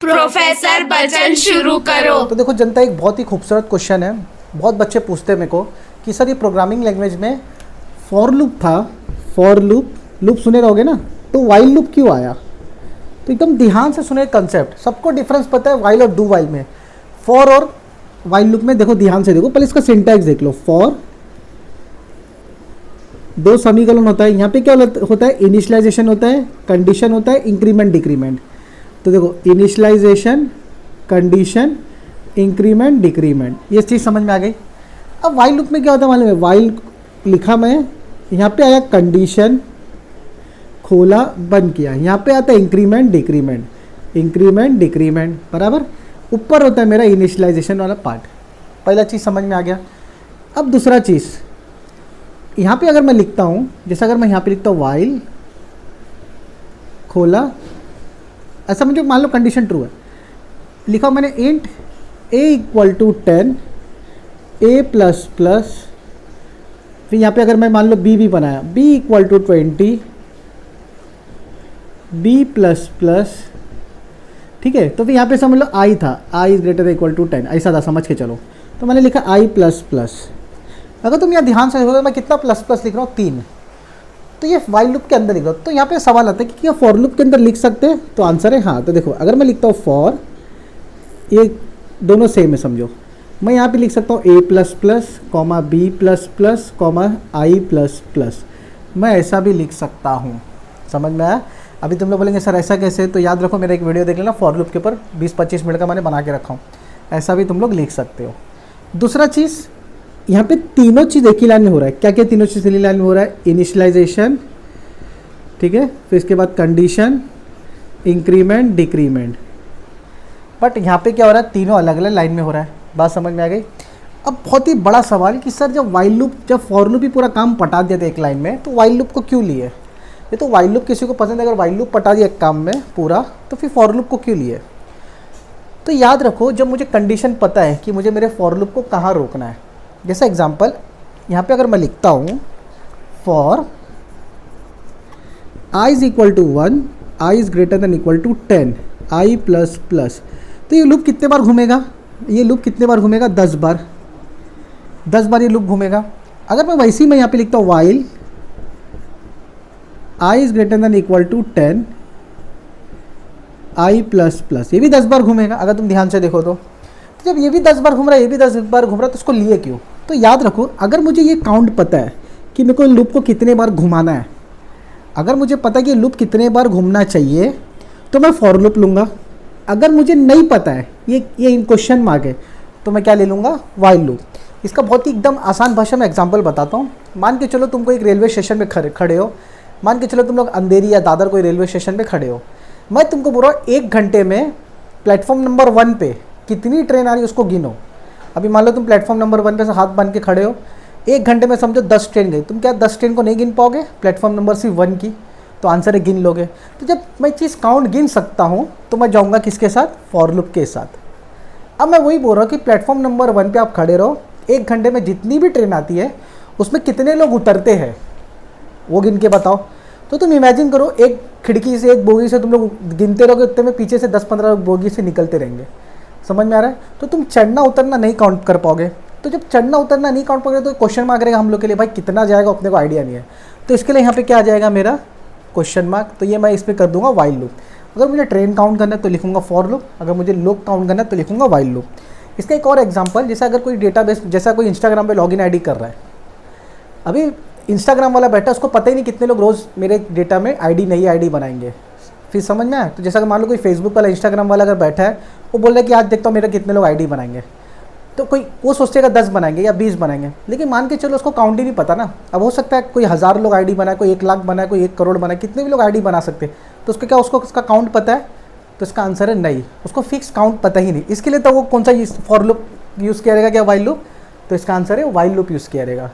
Professor बचन शुरू करो। तो देखो जनता, एक बहुत ही खूबसूरत क्वेश्चन है। बहुत बच्चे पूछते हैं मेरे को कि सर ये प्रोग्रामिंग लैंग्वेज में फॉर लूप था, फॉर लूप सुने रहोगे ना, तो वाइल लूप क्यों आया? तो एकदम ध्यान से सुने कंसेप्ट। सबको डिफरेंस पता है वाइल और डू वाइल में। फॉर और वाइल लूप में देखो, ध्यान से देखो, पहले इसका सिंटैक्स देख लो। फॉर दो समीकरण होता है, यहाँ पे क्या होता है? इनिशियलाइजेशन होता है, कंडीशन होता है, इंक्रीमेंट डिक्रीमेंट। तो देखो इनिशियलाइजेशन, कंडीशन, इंक्रीमेंट, डिक्रीमेंट, ये चीज़ समझ में आ गई। अब वाइल लूप में क्या होता है मालूम है? वाइल लिखा मैं, यहाँ पे आया कंडीशन, खोला, बंद किया, यहाँ पे आता है इंक्रीमेंट डिक्रीमेंट, इंक्रीमेंट डिक्रीमेंट, बराबर। ऊपर होता है मेरा इनिशियलाइजेशन वाला पार्ट। पहला चीज़ समझ में आ गया। अब दूसरा चीज़, यहाँ पे अगर मैं लिखता हूँ, जैसे अगर मैं यहाँ पे लिखता हूँ वाइल खोला, ऐसा मुझे मान लो कंडीशन ट्रू है, लिखा मैंने int a equal to 10, a plus plus, फिर यहाँ पे अगर मैं मान लो b भी बनाया, b equal to 20, b plus plus, ठीक है। तो फिर यहाँ पे समझ लो i था, i is greater equal to 10, ऐसा था, समझ के चलो। तो मैंने लिखा i प्लस प्लस। अगर तुम यहाँ ध्यान से देखोगे मैं कितना प्लस प्लस लिख रहा हूँ, 3। तो ये वाइल लूप के अंदर लिख रहा हूँ। तो यहाँ पे सवाल आता है कि क्या फॉर लूप के अंदर लिख सकते हैं? तो आंसर है हाँ। तो देखो अगर मैं लिखता हूँ फॉर, ये दोनों सेम है समझो, मैं यहाँ पे लिख सकता हूँ a plus plus comma b plus plus comma i plus plus, मैं ऐसा भी लिख सकता हूँ। समझ में आया? अभी तुम लोग बोलेंगे सर ऐसा कैसे? तो याद रखो, मेरा एक वीडियो देख लेना फॉर लूप के ऊपर, 20-25 मिनट का मैंने बना के रखा हूँ। ऐसा भी तुम लोग लिख सकते हो। दूसरा चीज़, यहाँ पे तीनों चीज़ एक ही लाइन में हो रहा है। क्या क्या तीनों चीज़ एक ही लाइन में हो रहा है? इनिशियलाइजेशन, ठीक है, फिर इसके बाद कंडीशन, इंक्रीमेंट, डिक्रीमेंट। बट यहाँ पे क्या हो रहा है? तीनों अलग अलग लाइन में हो रहा है। बात समझ में आ गई? अब बहुत ही बड़ा सवाल कि सर जब वाइल लूप, जब फॉर लूप ही पूरा काम पटा दिया था एक लाइन में, तो वाइल लूप को क्यों लिए? ये तो वाइल लूप किसी को पसंद है, अगर वाइल लूप पटा दिया एक काम में पूरा, तो फिर फॉर लूप को क्यों लिए? तो याद रखो, जब मुझे कंडीशन पता है कि मुझे मेरे फॉर लूप को कहाँ रोकना है। जैसा एग्जांपल यहाँ पे अगर मैं लिखता हूँ for i is equal to 1, i is greater than equal to 10, i plus plus, तो ये लूप कितने बार घूमेगा? ये लूप कितने बार घूमेगा? 10 बार। 10 बार ये लूप घूमेगा। अगर मैं वैसे ही मैं यहाँ पे लिखता हूँ while i is greater than equal to 10, i plus plus, ये भी 10 बार घूमेगा अगर तुम ध्यान से देखो तो। जब ये भी 10 बार घूम रहा है, ये भी 10 बार घूम रहा है, तो उसको लिए क्यों? तो याद रखो, अगर मुझे ये काउंट पता है कि मेरे को लूप को कितने बार घुमाना है, अगर मुझे पता है कि लूप कितने बार घूमना चाहिए, तो मैं फॉर लूप लूँगा। अगर मुझे नहीं पता है, ये क्वेश्चन मार्क है, तो मैं क्या ले लूँगा? While loop. इसका बहुत ही एकदम आसान भाषा में एग्जाम्पल बताता हूँ। मान के चलो तुमको एक रेलवे स्टेशन में खड़े हो, मान के चलो तुम लोग अंधेरी या दादर कोई रेलवे स्टेशन पे खड़े हो। मैं तुमको बोल रहा हूँ 1 घंटे में प्लेटफॉर्म नंबर 1 पे कितनी ट्रेन आ रही है उसको गिनो। अभी मान लो तुम प्लेटफॉर्म नंबर 1 पे से हाथ बांध के खड़े हो, 1 घंटे में समझो 10 ट्रेन गई, तुम क्या 10 ट्रेन को नहीं गिन पाओगे प्लेटफॉर्म नंबर सिर्फ 1 की? तो आंसर है गिन लोगे। तो जब मैं चीज़ काउंट गिन सकता हूँ, तो मैं जाऊँगा किसके साथ? फॉर लूप के साथ। अब मैं वही बोल रहा हूँ कि प्लेटफॉर्म नंबर 1 पे आप खड़े रहो, 1 घंटे में जितनी भी ट्रेन आती है उसमें कितने लोग उतरते हैं वो गिन के बताओ। तो तुम इमेजिन करो, एक खिड़की से, एक बोगी से तुम लोग गिनते रहोगे, उतने में पीछे से 10-15 बोगी से निकलते रहेंगे। समझ में आ रहा है? तो तुम चढ़ना उतरना नहीं काउंट कर पाओगे। तो जब चढ़ना उतरना नहीं काउंट पाओगे तो क्वेश्चन मार्क रहेगा हम लोग के लिए, भाई कितना जाएगा अपने को आइडिया नहीं है। तो इसके लिए यहाँ पे क्या आ जाएगा मेरा? Question mark. तो ये मैं इस पर कर दूंगा वाइल लूप। अगर मुझे ट्रेन काउंट करना है तो लिखूंगा फॉर लूप, अगर मुझे लोग काउंट करना है तो लिखूंगा वाइल लूप। इसका एक और एग्जाम्पल, जैसे अगर कोई डेटाबेस, जैसा कोई इंस्टाग्राम पे लॉगिन आईडी कर रहा है, अभी इंस्टाग्राम वाला बैठा, उसको पता ही नहीं कितने लोग रोज़ मेरे डेटा में नई आईडी बनाएंगे। फिर समझ में आया? तो जैसा कि मान लो कोई फेसबुक वाला, इंस्टाग्राम वाला अगर बैठा है, वो बोल रहा है कि आज देखता हूँ मेरा कितने लोग आईडी बनाएंगे, तो कोई वो सोचेगा 10 बनाएंगे या 20 बनाएंगे, लेकिन मान के चलो उसको काउंट ही नहीं पता ना। अब हो सकता है कोई 1000 लोग आईडी बनाए, कोई 1 लाख बनाए, कोई 1 करोड़ बनाए, कितने भी लोग आईडी बना सकते हैं। तो उसको क्या, उसको उसका काउंट पता है? तो इसका आंसर है नहीं, उसको फिक्स काउंट पता ही नहीं। इसके लिए तो वो कौन सा फॉर लूप यूज़ किया रहेगा, क्या वाइल लूप? तो इसका आंसर है वाइल लूप यूज़ किया रहेगा।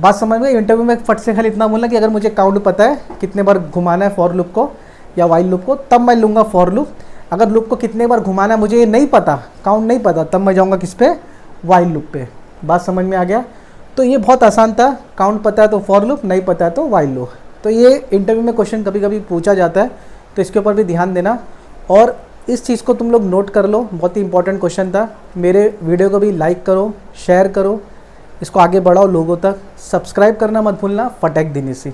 बात समझ में? इंटरव्यू में फट से खाली इतना बोलना कि अगर मुझे काउंट पता है कितने बार घुमाना है फॉर लूप को या वाइल लूप को, तब मैं लूँगा फॉर लूप। अगर लूप को कितने बार घुमाना है मुझे ये नहीं पता, काउंट नहीं पता, तब मैं जाऊँगा किस पे? वाइल लूप पे। बात समझ में आ गया? तो ये बहुत आसान था, काउंट पता है तो फॉर लूप, नहीं पता है तो वाइल लूप। तो ये इंटरव्यू में क्वेश्चन कभी कभी पूछा जाता है, तो इसके ऊपर भी ध्यान देना। और इस चीज़ को तुम लोग नोट कर लो, बहुत ही इंपॉर्टेंट क्वेश्चन था। मेरे वीडियो को भी लाइक करो, शेयर करो, इसको आगे बढ़ाओ लोगों तक। सब्सक्राइब करना मत भूलना। फटेक दिनेसी।